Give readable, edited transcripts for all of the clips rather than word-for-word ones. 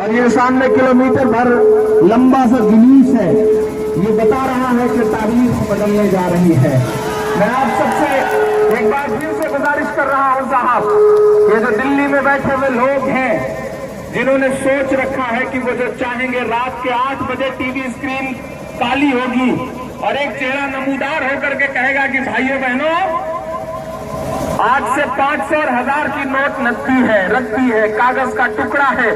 और ये सामने किलोमीटर भर लंबा सा जुलूस है, ये बता रहा है कि तारीख बदलने जा रही है। मैं आप सबसे एक बार फिर से गुजारिश कर रहा हूं साहब, ये जो दिल्ली में बैठे हुए लोग हैं जिन्होंने सोच रखा है कि वो जो चाहेंगे रात के 8 बजे टीवी स्क्रीन काली होगी और एक चेहरा नमूदार होकर के कहेगा कि भाइयों बहनों आज से 500 और 1000 की नोट नकदी है, रखती है, कागज का टुकड़ा है,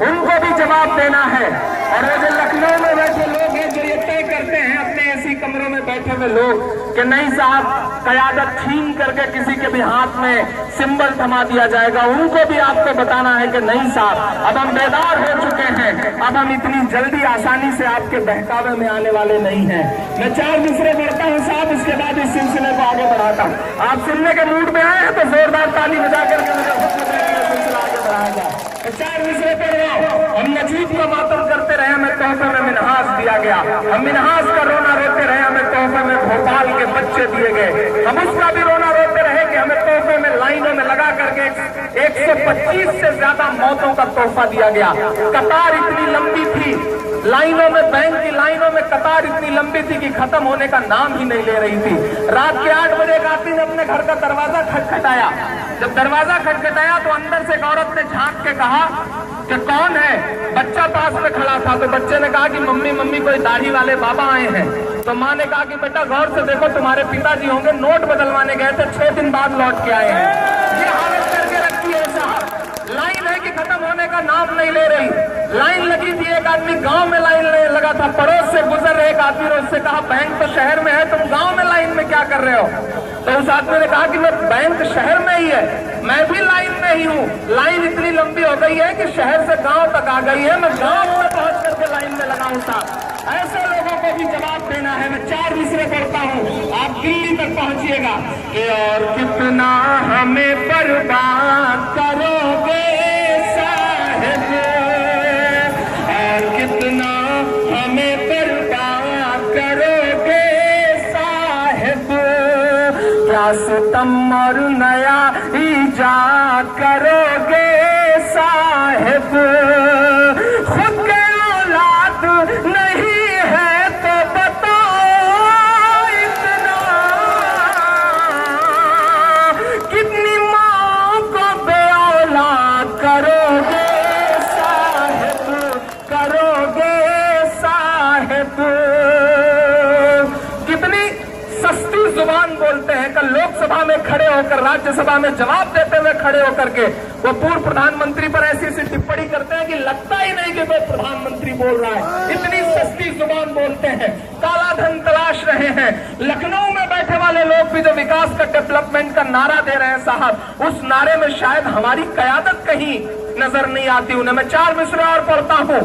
उनको भी जवाब देना है। और वो जो लखनऊ में बैठे लोग हैं जो ये तय करते हैं अपने ऐसी कमरों में बैठे हुए लोग कि नहीं साहब क़यादत छीन करके किसी के भी हाथ में सिंबल थमा दिया जाएगा, उनको भी आपको बताना है कि नहीं साहब अब हम बेदार हो चुके हैं, अब हम इतनी जल्दी आसानी से आपके बहकावे में आने वाले नहीं हैं। मैं 4 दूसरे बढ़ता हूँ साहब, उसके बाद इस सिलसिले को आगे बढ़ाता हूँ। आप सुनने के मूड में आए हैं तो जोरदार ताली बजा करके सिलसिला आगे बढ़ाया जाए। 4 दूसरे पढ़ रहा हूँ। हम नजीब का मातम करते रहे, हमें तोहफे में मिन्हास दिया गया, हम मिन्हास का रोना रोते रहे, हमें तोहफे में भोपाल के बच्चे दिए गए, हम उसका भी रोना रोते रहे कि हमें तोहफे में लाइनों में लगा करके 125 से ज्यादा मौतों का तोहफा दिया गया। कतार इतनी लंबी थी लाइनों में, बैंक की लाइनों में कतार इतनी लंबी थी कि खत्म होने का नाम ही नहीं ले रही थी। रात के 8 बजे एक आदमी ने अपने घर का दरवाजा खटखटाया। जब दरवाजा खटखटाया तो अंदर से एक औरत ने झांक के कहा कि कौन है? बच्चा पास में खड़ा था, तो बच्चे ने कहा कि मम्मी मम्मी कोई दाढ़ी वाले बाबा आए हैं। तो माँ ने कहा कि बेटा गौर से देखो तुम्हारे पिताजी होंगे, नोट बदलवाने गए थे, 6 दिन बाद लौट के आए हैं। ये हालत करके रखी है साहब। लाइन है कि खत्म होने का नाम नहीं ले रही। लाइन लगी थी, एक आदमी गांव में लाइन लगा था, पड़ोस से गुजर रहे एक आदमी ने उससे कहा बैंक तो शहर में है, तुम गांव में लाइन में क्या कर रहे हो? तो उस आदमी ने कहा कि मैं बैंक शहर में ही है, मैं भी लाइन में ही हूँ, लाइन इतनी लंबी हो गई है कि शहर से गांव तक आ गई है, मैं गांव में पहुंच करके लाइन में लगा हूँ साहब। ऐसे लोगों को भी जवाब देना है। मैं 4 दूसरे पढ़ता हूँ, आप दिल्ली तक पहुंचिएगा कि और कितना हमें बर्बाद करोगे साहिब, और कितना हमें बर्बाद करोगे साहिब, क्या सितम और नया ईजाद करोगे साहिब, खुद के औलाद नहीं है तो बताओ इतना, कितनी माँ को बे औलाद करोगे साहिब, करोगे साहिब। कितनी सस्ती जुबान बोलते हैं। कल लोकसभा में खड़े होकर, राज्यसभा में जवाब देते हुए खड़े होकर के वो पूर्व प्रधानमंत्री पर ऐसी ऐसी टिप्पणी करते हैं कि लगता ही नहीं कि वो प्रधानमंत्री बोल रहा है। इतनी सस्ती जुबान बोलते हैं, काला धन तलाश रहे हैं। लखनऊ में बैठे वाले लोग भी जो विकास का, डेवलपमेंट का नारा दे रहे हैं साहब, उस नारे में शायद हमारी कयादत कहीं नजर नहीं आती उन्हें। मैं 4 मिसरे और पढ़ता हूँ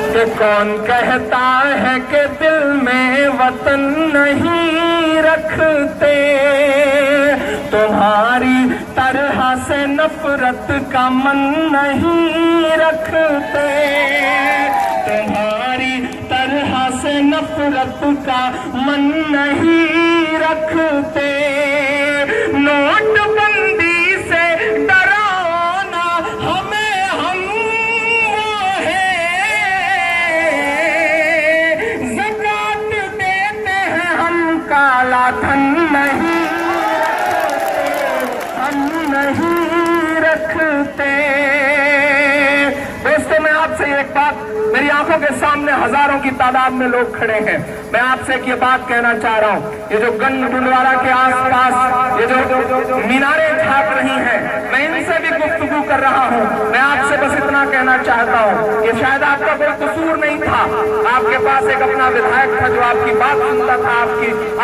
कि कौन कहता है कि दिल में वतन नहीं रखते, तुम्हारी तरह से नफरत का मन नहीं रखते, तुम्हारी तरह से नफरत का मन नहीं रखते, नोटबंदी से डराना हमें हम काला धन नहीं रखते, हम नहीं रखते। दोस्तों मैं आपसे एक बात, मेरी आंखों के सामने हजारों की तादाद में लोग खड़े हैं, मैं आपसे एक ये बात कहना चाह रहा हूँ, ये जो गंज गुरुद्वारा के आसपास ये जो मीनारें झांक रही हैं, मैं इनसे भी गुफ्तगू कर रहा हूँ। मैं आपसे बस इतना कहना चाहता हूँ कि शायद आपका कोई कसूर नहीं था, आपके पास एक अपना विधायक था जो आपकी बात सुनता था,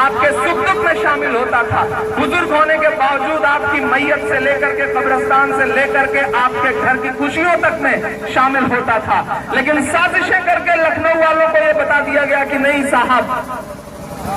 आपके सुख दुख में शामिल होता था, बुजुर्ग होने के बावजूद आपकी मैयत से लेकर के कब्रिस्तान से लेकर के आपके घर की खुशियों तक में शामिल होता था। लेकिन साजिशें करके लखनऊ वालों को ये बता दिया गया कि नहीं साहब,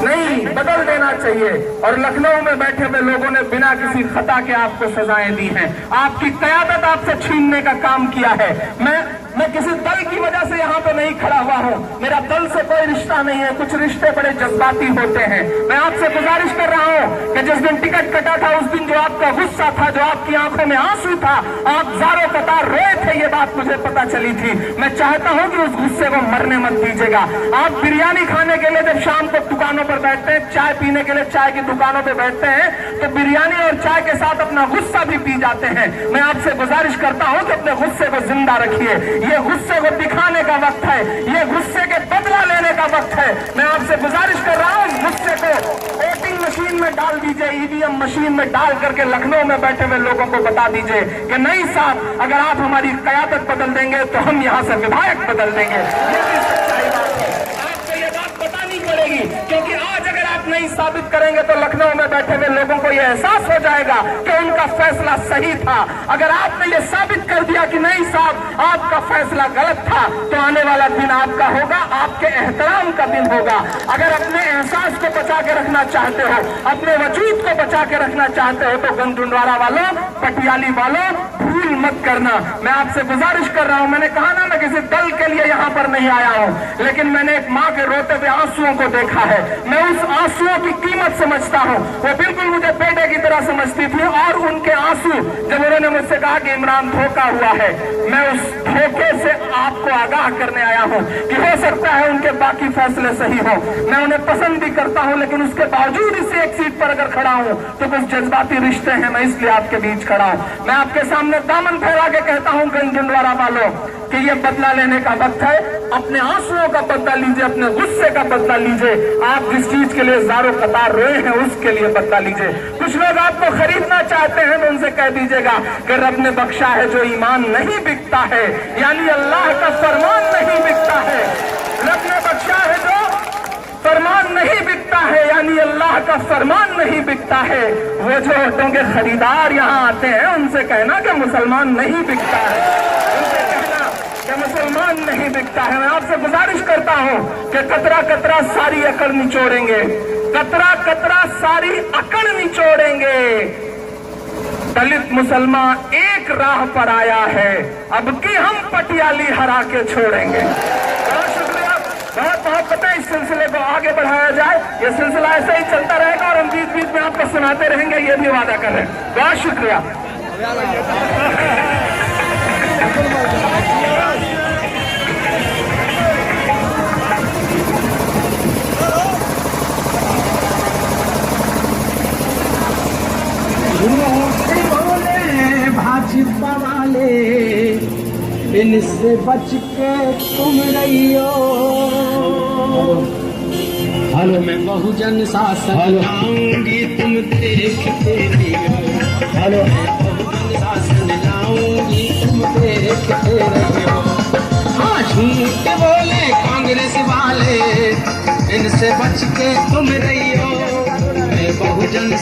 नहीं, बदल देना चाहिए। और लखनऊ में बैठे हुए लोगों ने बिना किसी खता के आपको सजाएं दी हैं, आपकी क़यादत आपसे छीनने का काम किया है। मैं मैं किसी दल की वजह से यहाँ पे नहीं खड़ा हुआ हूँ, मेरा दल से कोई रिश्ता नहीं है। कुछ रिश्ते बड़े जज्बाती होते हैं। मैं आपसे गुजारिश कर रहा हूँ कि जिस दिन टिकट कटा था उस दिन जो आपका गुस्सा था, जो आपकी आंखों में आंसू था, आप ज़ारों कतार रोए थे, ये बात मुझे पता चली थी। मैं चाहता हूँ कि उस गुस्से को मरने मत दीजिएगा। आप बिरयानी खाने के लिए जब शाम को दुकानों पर बैठते हैं, चाय पीने के लिए चाय की दुकानों पर बैठते हैं, तो बिरयानी और चाय के साथ अपना गुस्सा भी पी जाते हैं। मैं आपसे गुजारिश करता हूँ कि अपने गुस्से को जिंदा रखिए। ये गुस्से को दिखाने का वक्त है, ये गुस्से के बदला लेने का वक्त है। मैं आपसे गुजारिश कर रहा हूँ, गुस्से को वोटिंग मशीन में डाल दीजिए, ईवीएम मशीन में डाल करके लखनऊ में बैठे हुए लोगों को बता दीजिए कि नहीं साहब, अगर आप हमारी कयादत बदल देंगे तो हम यहाँ से विधायक बदल देंगे। ये भी सच्चाई बात है, आपको ये बात बतानी पड़ेगी, क्योंकि आज अगर आप नहीं साबित करेंगे तो लखनऊ में बैठे हुए लोगों को यह एहसास हो जाएगा कि उनका फैसला सही था। अगर आपने ये साबित कर दिया कि नहीं साहब आपका फैसला गलत था, तो आने वाला दिन आपका होगा, आपके एहतराम का दिन होगा। अगर अपने एहसास को बचा के रखना चाहते हो, अपने वजूद को बचा के रखना चाहते हो, तो गंजुंडवारा वालों, पटियाली वालों, भूल मत करना। मैं आपसे गुजारिश कर रहा हूं, मैंने कहा ना मैं किसी दल के लिए यहां पर नहीं आया हूं, लेकिन मैंने एक मां के रोते हुए आंसुओं को देखा है। मैं उस आंसुओं की कीमत समझता हूं। वो बिल्कुल मुझे बेटे की तरह समझती थी, और उनके आंसू जब उन्होंने मुझसे कहा कि इमरान धोखा हुआ है, मैं उस धोखे से आपको आगाह करने आया हूं कि हो सकता है उनके बाकी फैसले सही हो। मैं उन्हें पसंद भी करता हूं, लेकिन उसके बावजूद इस एक सीट पर अगर खड़ा हूं तो कुछ जज्बाती रिश्ते हैं, मैं इसलिए आपके बीच खड़ा हूं। मैं आपके सामने दामन फैला के कहता हूं गंजुंडवारा वालों कि ये बदला लेने का वक्त है। अपने आंसुओं का बदला लीजिए, अपने गुस्से का बदला लीजिए। आप जिस चीज के लिए ज़ारों कतार रोए हैं उसके लिए बदला लीजिए। कुछ लोग आपको खरीदना चाहते हैं तो उनसे कह दीजिएगा कि रब ने बख्शा है जो ईमान नहीं बिकता है, यानी अल्लाह का फरमान नहीं बिकता है। रब ने बख्शा है जो फरमान नहीं बिकता है, यानी अल्लाह का फरमान नहीं बिकता है। वो जो ऑटो के खरीदार यहाँ आते हैं उनसे कहना कि मुसलमान नहीं बिकता है, उनसे कहना कि मुसलमान नहीं बिकता है। मैं आपसे गुजारिश करता हूँ कि कतरा कतरा सारी अकड़ निचोड़ेंगे, कतरा कतरा सारी अकड़ निचोड़ेंगे। दलित मुसलमान एक राह पर आया है, अब की हम पटियाली हरा के छोड़ेंगे। बहुत शुक्रिया, बहुत पता है इस सिलसिले को आगे बढ़ाया जाए। ये सिलसिला ऐसे ही चलता रहेगा और हम बीच बीच में आपको सुनाते रहेंगे, ये भी वादा कर रहे हैं। बहुत शुक्रिया। भाजपा वाले इनसे बच के तुम रहियो। हेलो, मैं बहुजन शासन लाऊंगी तुम देखते रहियो। हेलो, मैं बहुजन शासन लाऊंगी तुम देखते रहियो। हाँ, झूठ बोले कांग्रेस वाले इनसे बच के तुम रहियो। मैं बहुजन